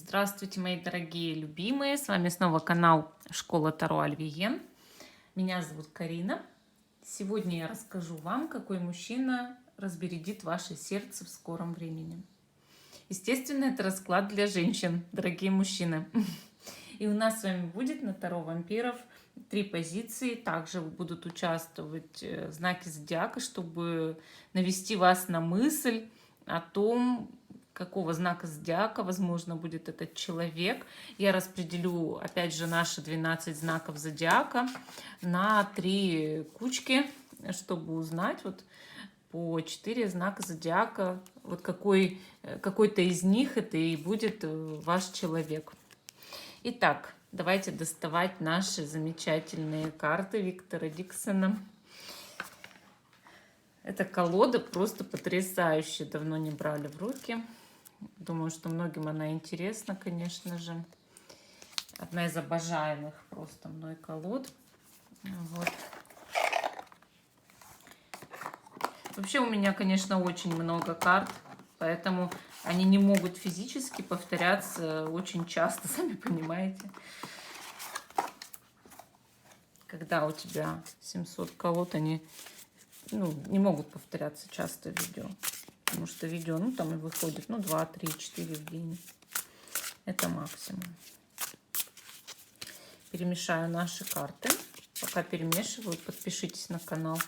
Здравствуйте, мои дорогие любимые! С вами снова канал Школа Таро Альвиен. Меня зовут Карина. Сегодня я расскажу вам, какой мужчина разбередит ваше сердце в скором времени. Естественно, это расклад для женщин, дорогие мужчины. И у нас с вами будет на Таро вампиров 3 позиции. Также будут участвовать знаки зодиака, чтобы навести вас на мысль о том, какого знака зодиака, возможно, будет этот человек. Я распределю, опять же, наши 12 знаков зодиака на 3 кучки, чтобы узнать вот по 4 знака зодиака, вот какой-то из них это и будет ваш человек. Итак, давайте доставать наши замечательные карты Виктора Диксона. Эта колода просто потрясающая, давно не брали в руки. Думаю, что многим она интересна, конечно же. Одна из обожаемых просто мной колод. Вот. Вообще у меня, конечно, очень много карт, поэтому они не могут физически повторяться очень часто, сами понимаете. Когда у тебя 700 колод, они не могут повторяться часто в видео. Потому что видео, там и выходит, 2, 3, 4 в день. Это максимум. Перемешаю наши карты. Пока перемешиваю, подпишитесь на канал.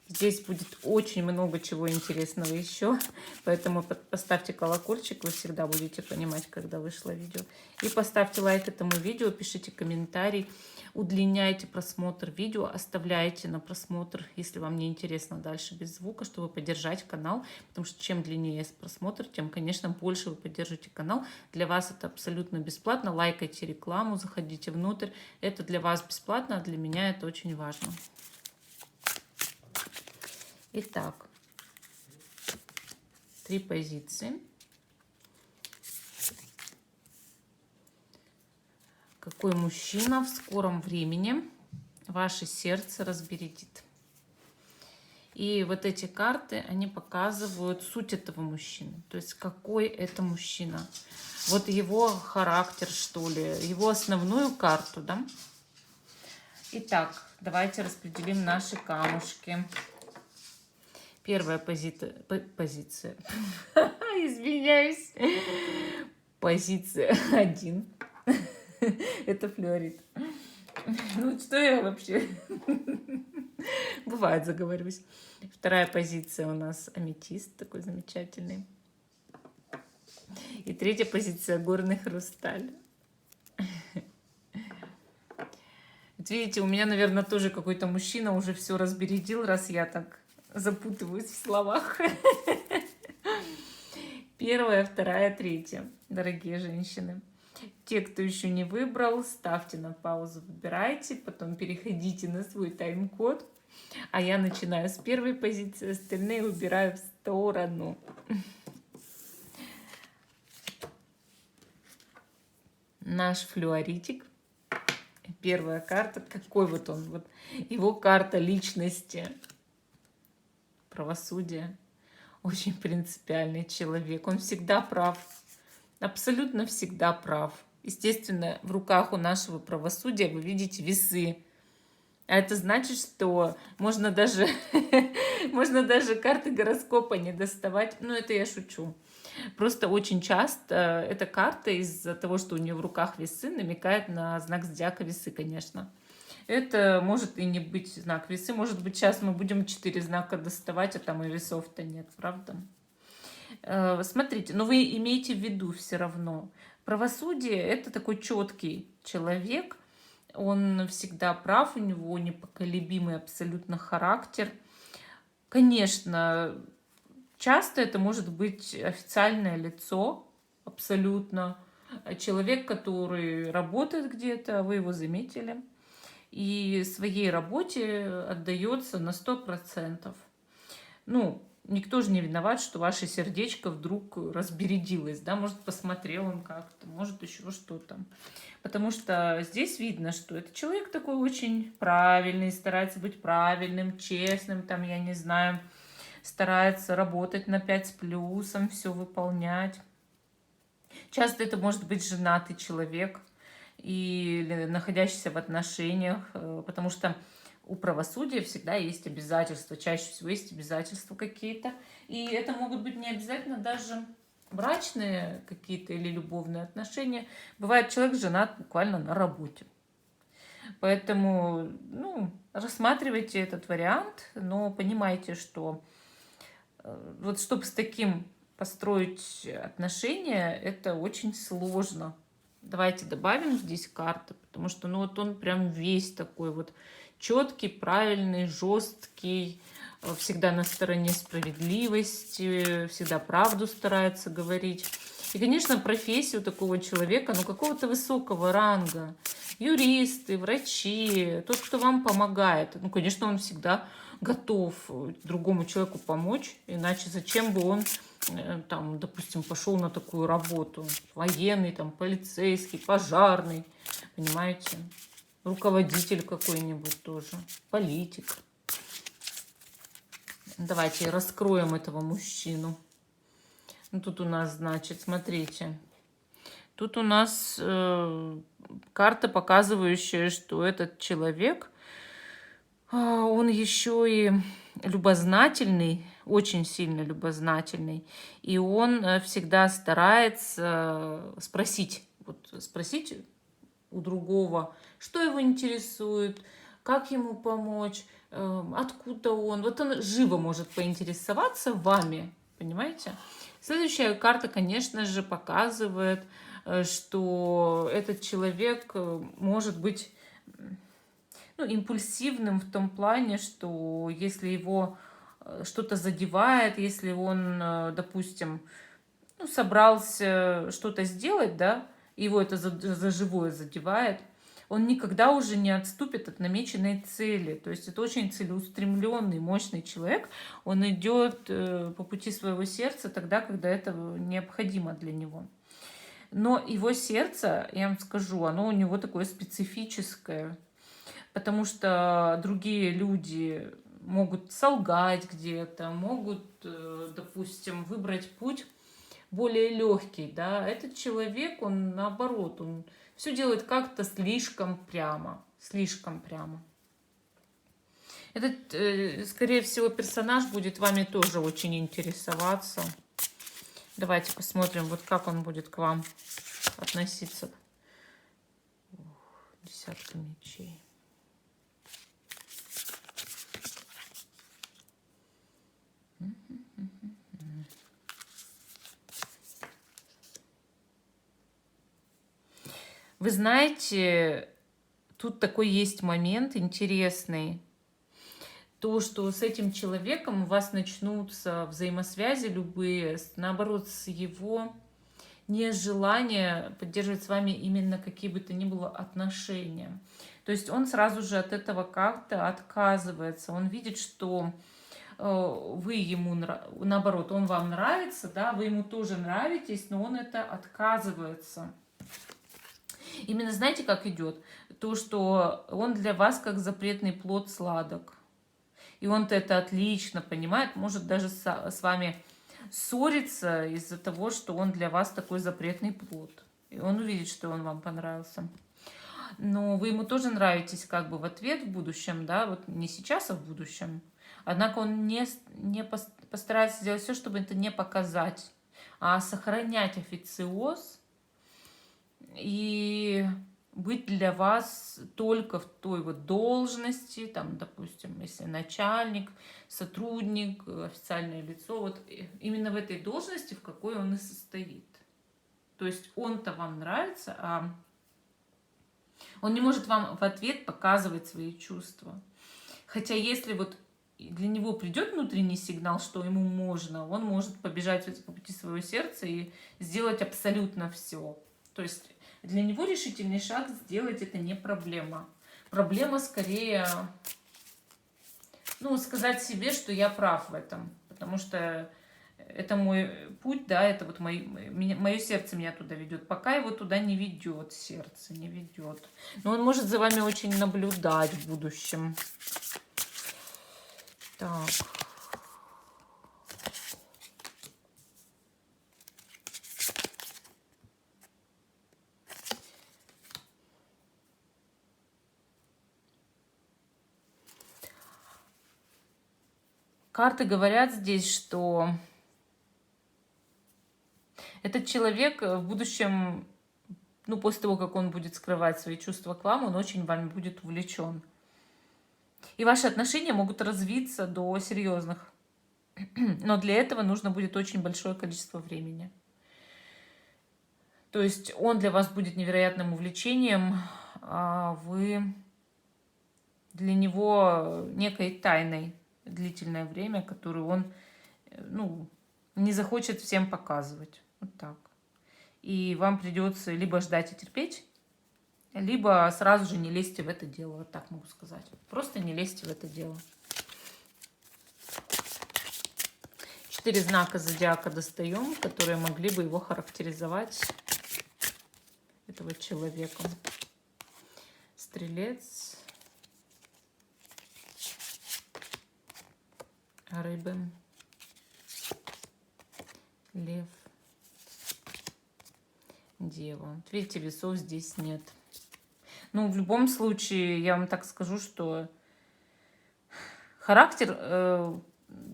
Здесь будет очень много чего интересного еще. Поэтому поставьте колокольчик, вы всегда будете понимать, когда вышло видео. И поставьте лайк этому видео, пишите комментарий. Удлиняйте просмотр видео, оставляйте на просмотр, если вам не интересно дальше без звука, чтобы поддержать канал. Потому что чем длиннее просмотр, тем, конечно, больше вы поддержите канал. Для вас это абсолютно бесплатно. Лайкайте рекламу, заходите внутрь. Это для вас бесплатно, а для меня это очень важно. Итак, 3 позиции. Какой мужчина в скором времени ваше сердце разбередит? И вот эти карты, они показывают суть этого мужчины. То есть какой это мужчина. Вот его характер, что ли, его основную карту, да? Итак, давайте распределим наши камушки. Первая позиция. Извиняюсь. Позиция 1. Это флюорит. Что я вообще? Бывает, заговорюсь. Вторая позиция у нас аметист, такой замечательный. И третья позиция горный хрусталь. Вот видите, у меня, наверное, тоже какой-то мужчина уже все разбередил, раз я так запутываюсь в словах. Первая, вторая, третья, дорогие женщины. Те, кто еще не выбрал, ставьте на паузу, выбирайте, потом переходите на свой тайм-код. А я начинаю с первой позиции, остальные убираю в сторону. Наш флюоритик. Первая карта. Какой вот он? Вот его карта личности. Правосудие. Очень принципиальный человек. Он всегда прав. Абсолютно всегда прав. Естественно, в руках у нашего правосудия вы видите весы. А это значит, что можно даже карты гороскопа не доставать. Это я шучу. Просто очень часто эта карта из-за того, что у нее в руках весы, намекает на знак зодиака весы, конечно. Это может и не быть знак весы. Может быть, сейчас мы будем 4 знака доставать, а там и весов-то нет, правда? Смотрите, но вы имеете в виду все равно. Правосудие – это такой четкий человек. Он всегда прав, у него непоколебимый абсолютно характер. Конечно, часто это может быть официальное лицо, абсолютно. Человек, который работает где-то, вы его заметили, и своей работе отдается на 100%. Никто же не виноват, что ваше сердечко вдруг разбередилось, да, может, посмотрел он как-то, может, еще что-то. Потому что здесь видно, что это человек такой очень правильный, старается быть правильным, честным, я не знаю, старается работать на 5 с плюсом, все выполнять. Часто это может быть женатый человек или находящийся в отношениях, потому что у правосудия всегда есть обязательства, чаще всего есть обязательства какие-то. И это могут быть не обязательно даже брачные какие-то или любовные отношения. Бывает, человек женат буквально на работе. Поэтому, рассматривайте этот вариант, но понимайте, что вот чтобы с таким построить отношения, это очень сложно. Давайте добавим здесь карты, потому что, вот он прям весь такой вот четкий, правильный, жесткий, всегда на стороне справедливости, всегда правду старается говорить. И, конечно, профессию такого человека, какого-то высокого ранга, юристы, врачи, тот, кто вам помогает. Конечно, он всегда готов другому человеку помочь, иначе зачем бы он, допустим, пошел на такую работу? Военный, полицейский, пожарный, понимаете? Руководитель какой-нибудь тоже, политик. Давайте раскроем этого мужчину. Тут у нас, значит, смотрите. Тут у нас карта, показывающая, что этот человек, он еще и любознательный, очень сильно любознательный. И он всегда старается спросить у другого, что его интересует, как ему помочь, откуда он. Вот он живо может поинтересоваться вами, понимаете? Следующая карта, конечно же, показывает, что этот человек может быть импульсивным в том плане, что если его что-то задевает, если он, допустим, собрался что-то сделать, да, его это за живое задевает, он никогда уже не отступит от намеченной цели. То есть это очень целеустремленный, мощный человек. Он идет по пути своего сердца тогда, когда это необходимо для него. Но его сердце, я вам скажу, оно у него такое специфическое, потому что другие люди могут солгать где-то, могут, допустим, выбрать путь более легкий, да. Этот человек, он наоборот, он все делает как-то слишком прямо, слишком прямо. Этот, скорее всего, персонаж будет вами тоже очень интересоваться. Давайте посмотрим, вот как он будет к вам относиться. Десятка мечей. Вы знаете, тут такой есть момент интересный. То, что с этим человеком у вас начнутся взаимосвязи любые, наоборот, с его нежелания поддерживать с вами именно какие бы то ни было отношения. То есть он сразу же от этого как-то отказывается. Он видит, что вы ему, наоборот, он вам нравится, да, вы ему тоже нравитесь, но он это отказывается. Именно знаете, как идет? То, что он для вас как запретный плод сладок. И он-то это отлично понимает, может даже с вами ссориться из-за того, что он для вас такой запретный плод. И он увидит, что он вам понравился. Но вы ему тоже нравитесь как бы в ответ в будущем, да, вот не сейчас, а в будущем. Однако он не постарается сделать все, чтобы это не показать, а сохранять официоз и быть для вас только в той вот должности, там, допустим, если начальник, сотрудник, официальное лицо, вот именно в этой должности, в какой он и состоит. То есть он-то вам нравится, а он не может вам в ответ показывать свои чувства. Хотя если вот для него придет внутренний сигнал, что ему можно, он может побежать по пути своего сердца и сделать абсолютно все. То есть для него решительный шаг сделать это не проблема. Проблема скорее, сказать себе, что я прав в этом. Потому что это мой путь, да, это вот мое сердце меня туда ведет. Пока его туда не ведет, сердце не ведет. Но он может за вами очень наблюдать в будущем. Так. Карты говорят здесь, что этот человек в будущем, ну, после того, как он будет скрывать свои чувства к вам, он очень вами будет увлечен. И ваши отношения могут развиться до серьезных. Но для этого нужно будет очень большое количество времени. То есть он для вас будет невероятным увлечением, а вы для него некой тайной длительное время, которую он, ну, не захочет всем показывать. Вот так. И вам придется либо ждать и терпеть, либо сразу же не лезьте в это дело. Вот так могу сказать. Просто не лезьте в это дело. 4 знака зодиака достаем, которые могли бы его характеризовать, этого человека. Стрелец, рыбы, лев, дева. Вот видите, весов здесь нет. Ну, в любом случае, я вам так скажу, что характер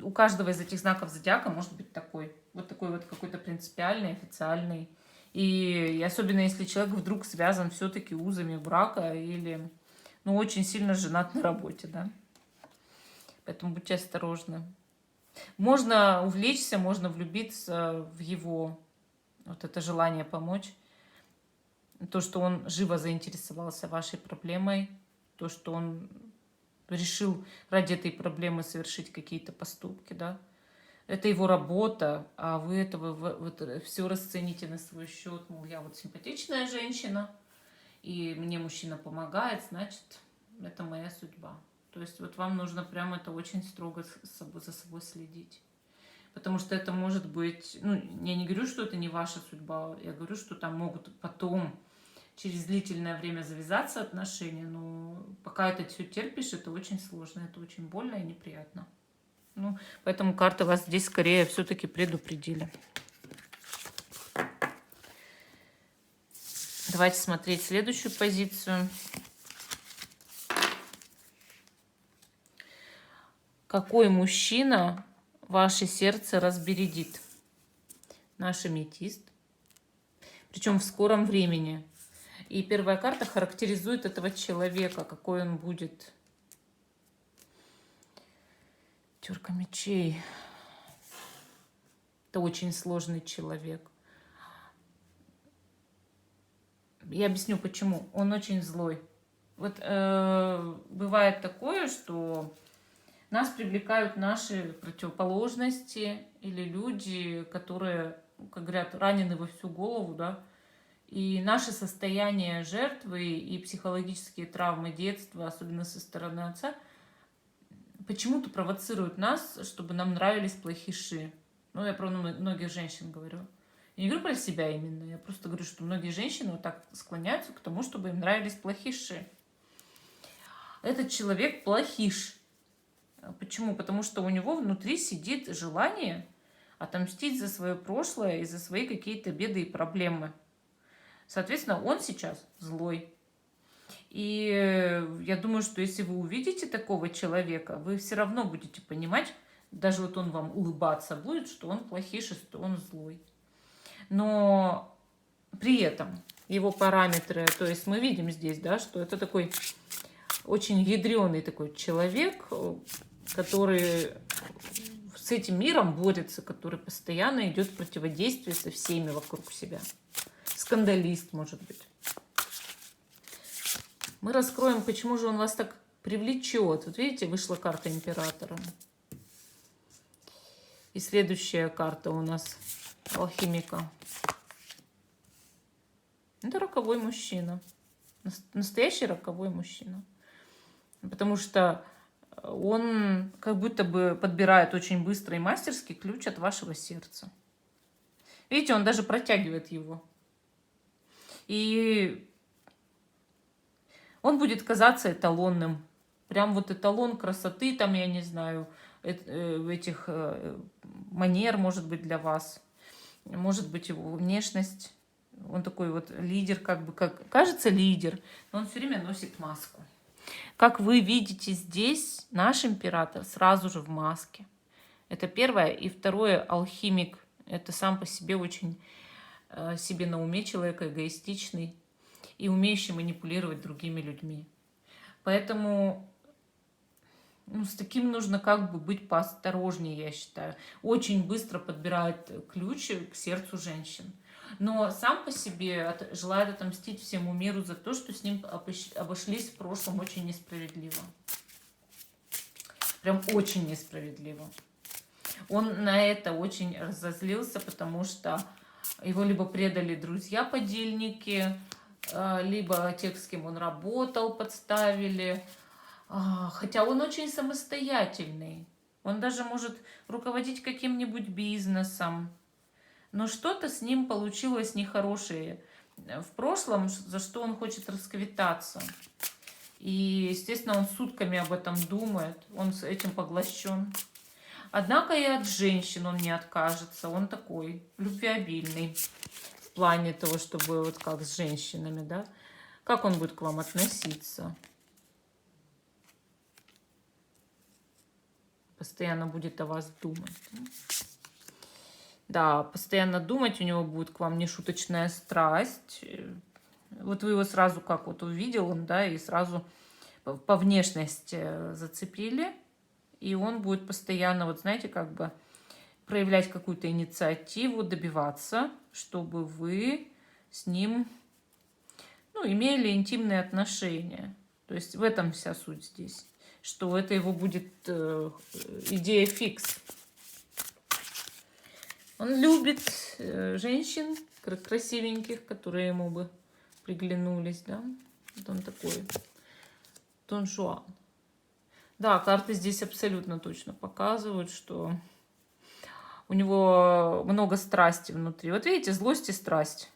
у каждого из этих знаков зодиака может быть такой. Вот такой вот какой-то принципиальный, официальный. И особенно если человек вдруг связан все-таки узами брака или, ну, очень сильно женат на работе, да. Поэтому будьте осторожны. Можно увлечься, можно влюбиться в его вот это желание помочь. То, что он живо заинтересовался вашей проблемой. То, что он решил ради этой проблемы совершить какие-то поступки, да. Это его работа, а вы этого вот все расцените на свой счет. Мол, я вот симпатичная женщина, и мне мужчина помогает, значит, это моя судьба. То есть вот вам нужно прямо это очень строго за собой следить. Потому что это может быть, ну, я не говорю, что это не ваша судьба, я говорю, что там могут потом через длительное время завязаться отношения, но пока это все терпишь, это очень сложно, это очень больно и неприятно. Ну, поэтому карты вас здесь скорее все-таки предупредили. Давайте смотреть следующую позицию. Какой мужчина ваше сердце разбередит? Наш аметист. Причем в скором времени. И первая карта характеризует этого человека, какой он будет. Пятерка мечей. Это очень сложный человек. Я объясню, почему. Он очень злой. Вот бывает такое, что нас привлекают наши противоположности или люди, которые, как говорят, ранены во всю голову, да. И наше состояние жертвы и психологические травмы детства, особенно со стороны отца, почему-то провоцируют нас, чтобы нам нравились плохиши. Ну, я про многих женщин говорю. Я не говорю про себя именно, я просто говорю, что многие женщины вот так склоняются к тому, чтобы им нравились плохиши. Этот человек плохиш. Почему? Потому что у него внутри сидит желание отомстить за свое прошлое и за свои какие-то беды и проблемы. Соответственно, он сейчас злой. И я думаю, что если вы увидите такого человека, вы все равно будете понимать, даже вот он вам улыбаться будет, что он плохиш, что он злой. Но при этом его параметры, то есть мы видим здесь, да, что это такой очень ядреный такой человек, который с этим миром борется, который постоянно идет в противодействие со всеми вокруг себя. Скандалист, может быть. Мы раскроем, почему же он вас так привлечет. Вот видите, вышла карта императора. И следующая карта у нас алхимика. Это роковой мужчина. Настоящий роковой мужчина. Потому что он как будто бы подбирает очень быстро и мастерски ключ от вашего сердца. Видите, он даже протягивает его. И он будет казаться эталонным. Прям вот эталон красоты, там, я не знаю, этих манер, может быть, для вас. Может быть, его внешность. Он такой вот лидер, как бы, как кажется лидер, но он все время носит маску. Как вы видите здесь, наш император сразу же в маске. Это первое. И второе, алхимик. Это сам по себе очень себе на уме человек, эгоистичный и умеющий манипулировать другими людьми. Поэтому с таким нужно как бы быть поосторожнее, я считаю. Очень быстро подбирает ключ к сердцу женщин. Но сам по себе желает отомстить всему миру за то, что с ним обошлись в прошлом очень несправедливо. Прям очень несправедливо. Он на это очень разозлился, потому что его либо предали друзья-подельники, либо те, с кем он работал, подставили. Хотя он очень самостоятельный. Он даже может руководить каким-нибудь бизнесом. Но что-то с ним получилось нехорошее в прошлом, за что он хочет расквитаться. И, естественно, он сутками об этом думает. Он с этим поглощен. Однако и от женщин он не откажется. Он такой любвеобильный в плане того, чтобы вот как с женщинами, да? Как он будет к вам относиться? Постоянно будет о вас думать. Да, постоянно думать, у него будет к вам нешуточная страсть. Вот вы его сразу как вот увидел он, да, и сразу по внешности зацепили. И он будет постоянно, вот знаете, как бы проявлять какую-то инициативу, добиваться, чтобы вы с ним, имели интимные отношения. То есть в этом вся суть здесь. Что это его будет идея фикс. Он любит женщин красивеньких, которые ему бы приглянулись, да. Вот он такой Дон Жуан. Да, карты здесь абсолютно точно показывают, что у него много страсти внутри. Вот видите, злость и страсть.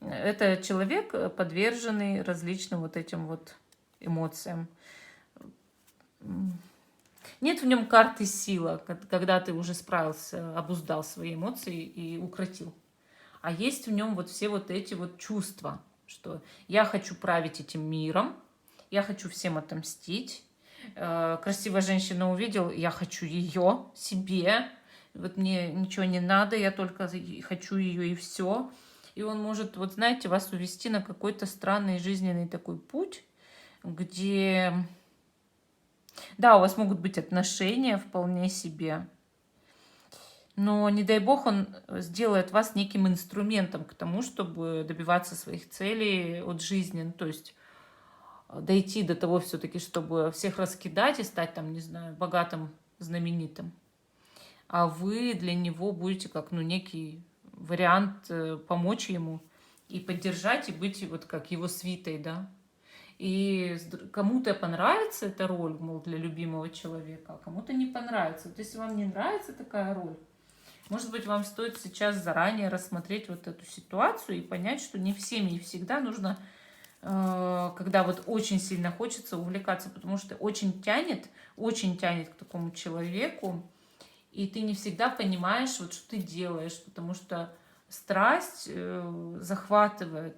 Это человек, подверженный различным вот этим вот эмоциям. Нет в нем карты сила, когда ты уже справился, обуздал свои эмоции и укротил. А есть в нем вот все вот эти вот чувства, что я хочу править этим миром, я хочу всем отомстить. Красивая женщина увидел, я хочу ее себе, вот мне ничего не надо, я только хочу ее и все. И он может, вот знаете, вас увести на какой-то странный жизненный такой путь, где, да, у вас могут быть отношения вполне себе, но, не дай бог, он сделает вас неким инструментом к тому, чтобы добиваться своих целей от жизни, то есть дойти до того все-таки, чтобы всех раскидать и стать там, не знаю, богатым, знаменитым. А вы для него будете как, некий вариант помочь ему и поддержать, и быть вот как его свитой, да. И кому-то понравится эта роль, мол, для любимого человека, а кому-то не понравится. Вот если вам не нравится такая роль, может быть, вам стоит сейчас заранее рассмотреть вот эту ситуацию и понять, что не всеми и всегда нужно, когда вот очень сильно хочется увлекаться, потому что очень тянет к такому человеку, и ты не всегда понимаешь, вот что ты делаешь, потому что страсть захватывает,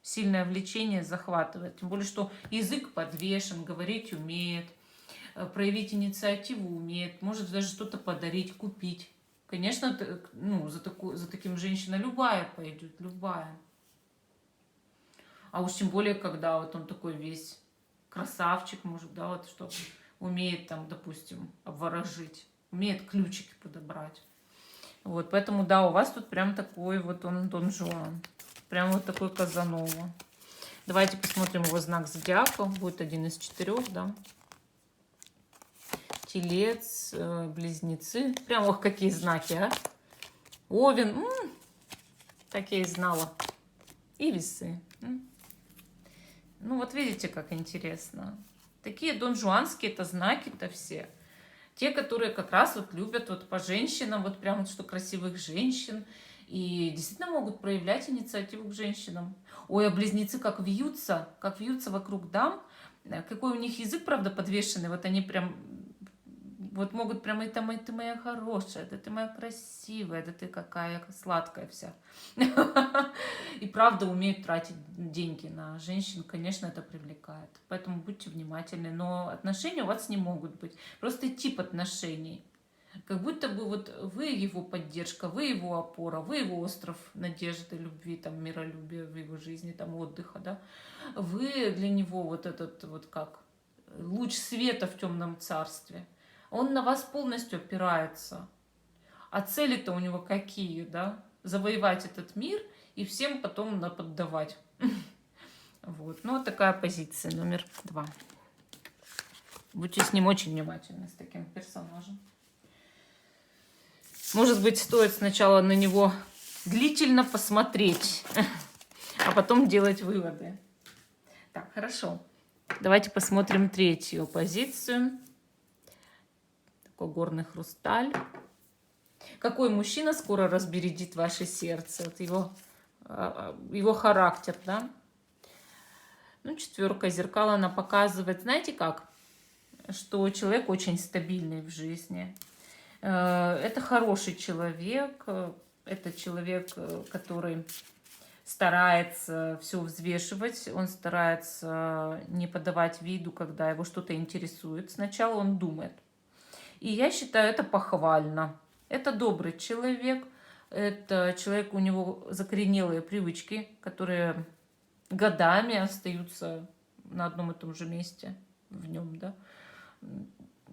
сильное влечение захватывает. Тем более, что язык подвешен, говорить умеет, проявить инициативу умеет, может даже что-то подарить, купить. Конечно, за таким женщина любая пойдет, любая. А уж тем более, когда вот он такой весь красавчик, может, да, вот что умеет там, допустим, обворожить, умеет ключики подобрать. Вот, поэтому, да, у вас тут прям такой вот он Дон Жуан. Прям вот такой Казанова. Давайте посмотрим его знак зодиака. Будет один из 4, да. Телец, близнецы. Прям, ох, какие знаки, а. Овен. Так я и знала. И весы. Ну, вот видите, как интересно. Такие донжуанские это знаки-то все. Те, которые как раз вот любят вот по женщинам, вот прям вот что красивых женщин. И действительно могут проявлять инициативу к женщинам. Ой, а близнецы как вьются вокруг дам. Какой у них язык, правда, подвешенный. Вот они прям, вот могут прям, это ты моя хорошая, да ты моя красивая, да ты какая сладкая вся. И правда умеют тратить деньги на женщин, конечно, это привлекает. Поэтому будьте внимательны. Но отношения у вас не могут быть. Просто тип отношений. Как будто бы вот вы его поддержка, вы его опора, вы его остров надежды, любви, там, миролюбия в его жизни, там, отдыха, да. Вы для него вот этот вот как луч света в темном царстве. Он на вас полностью опирается. А цели-то у него какие, да? Завоевать этот мир и всем потом наподдавать. Вот. Ну, вот такая позиция номер 2. Будьте с ним очень внимательны, с таким персонажем. Может быть, стоит сначала на него длительно посмотреть, а потом делать выводы. Так, хорошо. Давайте посмотрим третью позицию. Такой горный хрусталь. Какой мужчина скоро разбередит ваше сердце? Вот его характер, да? Ну, 4 зеркал, она показывает, знаете как? Что человек очень стабильный в жизни. Это хороший человек. Это человек, который старается все взвешивать. Он старается не подавать виду, когда его что-то интересует. Сначала он думает. И я считаю, это похвально. Это добрый человек. Это человек, у него закоренелые привычки, которые годами остаются на одном и том же месте в нем, да.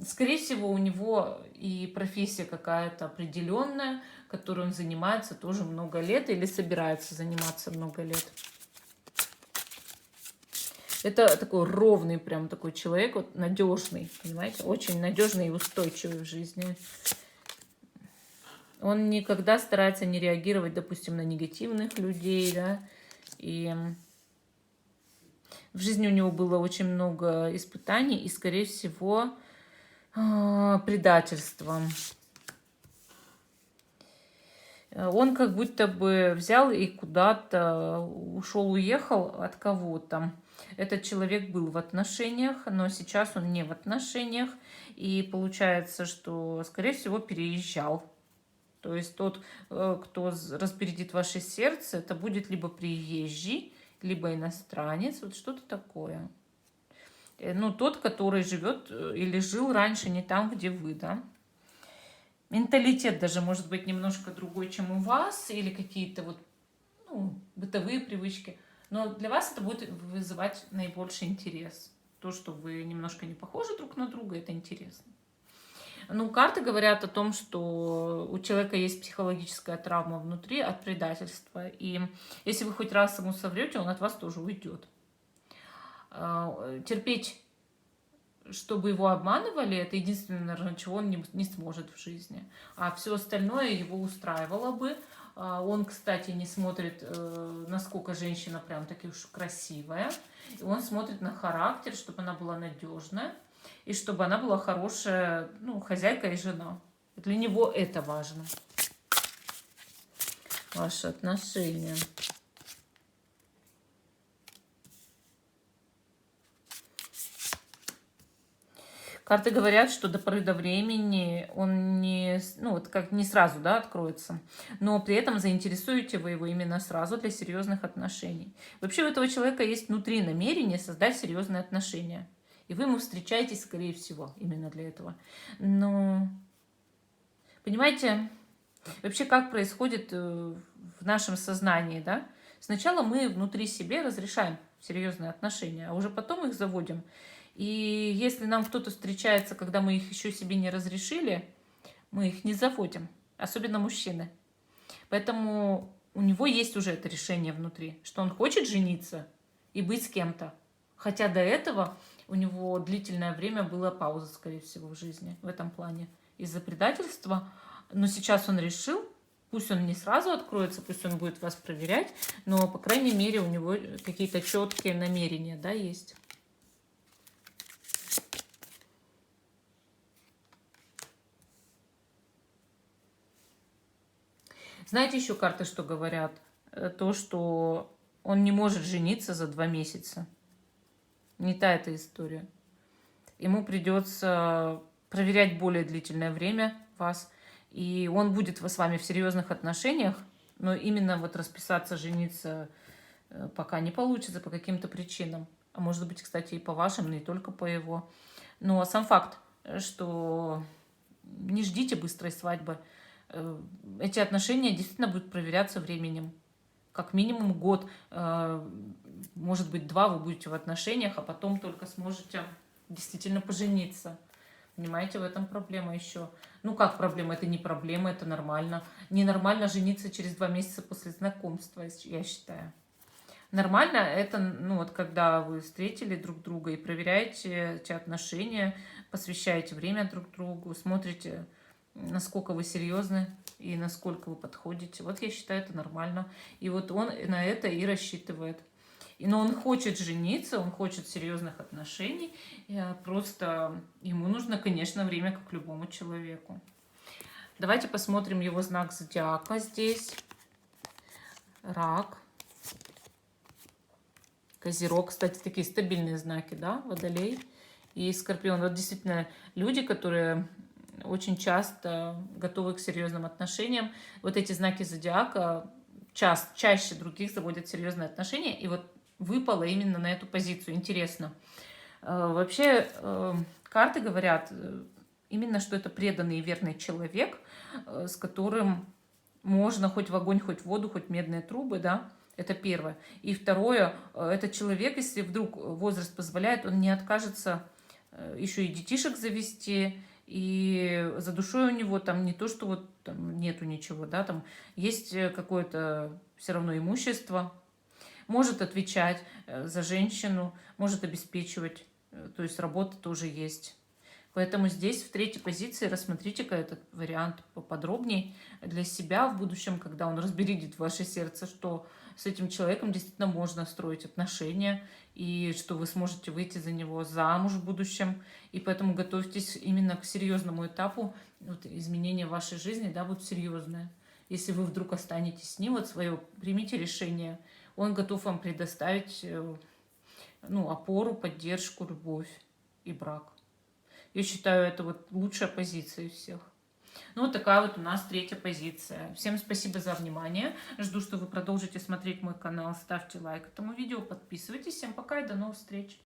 Скорее всего, у него и профессия какая-то определенная, которой он занимается тоже много лет или собирается заниматься много лет. Это такой ровный, прям такой человек, вот надежный, понимаете, очень надежный и устойчивый в жизни. Он никогда старается не реагировать, допустим, на негативных людей, да, и в жизни у него было очень много испытаний и, скорее всего, предательства. Он как будто бы взял и куда-то ушел, уехал от кого-то. Этот человек был в отношениях, но сейчас он не в отношениях. И получается, что, скорее всего, переезжал. То есть тот, кто разбередит ваше сердце, это будет либо приезжий, либо иностранец, вот что-то такое. Ну, тот, который живет или жил раньше не там, где вы, да. Менталитет даже может быть немножко другой, чем у вас, или какие-то вот, ну, бытовые привычки. Но для вас это будет вызывать наибольший интерес. То, что вы немножко не похожи друг на друга, это интересно. Ну, карты говорят о том, что у человека есть психологическая травма внутри от предательства. И если вы хоть раз ему соврете, он от вас тоже уйдет. Терпеть, чтобы его обманывали, это единственное, наверное, чего он не сможет в жизни. А все остальное его устраивало бы. Он, кстати, не смотрит, насколько женщина прям таки уж красивая. И он смотрит на характер, чтобы она была надежная. И чтобы она была хорошая, ну, хозяйка и жена. Для него это важно. Ваши отношения. Карты говорят, что до поры до времени он не, ну, вот как не сразу, да, откроется, но при этом заинтересуете вы его именно сразу для серьезных отношений. Вообще у этого человека есть внутри намерение создать серьезные отношения. И вы ему встречаетесь, скорее всего, именно для этого. Но, понимаете, вообще как происходит в нашем сознании, да? Сначала мы внутри себе разрешаем серьезные отношения, а уже потом их заводим. И если нам кто-то встречается, когда мы их еще себе не разрешили, мы их не заводим, особенно мужчины. Поэтому у него есть уже это решение внутри, что он хочет жениться и быть с кем-то. Хотя до этого у него длительное время была пауза, скорее всего, в жизни в этом плане из-за предательства. Но сейчас он решил, пусть он не сразу откроется, пусть он будет вас проверять, но, по крайней мере, у него какие-то четкие намерения, да, есть. Знаете, еще карты что говорят? То, что он не может жениться за 2 месяца. Не та эта история. Ему придется проверять более длительное время вас. И он будет с вами в серьезных отношениях, но именно вот расписаться, жениться пока не получится по каким-то причинам. А может быть, кстати, и по вашим, не только по его. Но сам факт, что не ждите быстрой свадьбы. Эти отношения действительно будут проверяться временем. Как минимум год, может быть, 2 вы будете в отношениях, а потом только сможете действительно пожениться. Понимаете, в этом проблема еще. Ну как проблема? Это не проблема, это нормально. Ненормально жениться через 2 месяца после знакомства, я считаю. Нормально это, ну вот когда вы встретили друг друга и проверяете эти отношения, посвящаете время друг другу, смотрите, насколько вы серьезны и насколько вы подходите. Вот я считаю, это нормально. И вот он на это и рассчитывает. Но он хочет жениться, он хочет серьезных отношений. Просто ему нужно, конечно, время, как любому человеку. Давайте посмотрим его знак зодиака здесь. Рак. Козерог, кстати, такие стабильные знаки, да, Водолей и Скорпион. Вот действительно люди, которые очень часто готовы к серьезным отношениям. Вот эти знаки зодиака чаще других заводят серьезные отношения, и вот выпало именно на эту позицию. Интересно. Вообще карты говорят именно, что это преданный и верный человек, с которым можно хоть в огонь, хоть в воду, хоть медные трубы, да. Это первое. И второе, этот человек, если вдруг возраст позволяет, он не откажется еще и детишек завести, и за душой у него там не то, что вот там нету ничего, да, там есть какое-то все равно имущество, может отвечать за женщину, может обеспечивать, то есть работа тоже есть. Поэтому здесь в третьей позиции рассмотрите-ка этот вариант поподробнее для себя в будущем, когда он разбередит ваше сердце, что с этим человеком действительно можно строить отношения, и что вы сможете выйти за него замуж в будущем. И поэтому готовьтесь именно к серьезному этапу. Вот, изменения в вашей жизни, да, будут серьезные. Если вы вдруг останетесь с ним, вот свое примите решение. Он готов вам предоставить опору, поддержку, любовь и брак. Я считаю, это вот лучшая позиция из всех. Ну, вот такая вот у нас третья позиция. Всем спасибо за внимание. Жду, что вы продолжите смотреть мой канал. Ставьте лайк этому видео, подписывайтесь. Всем пока и до новых встреч.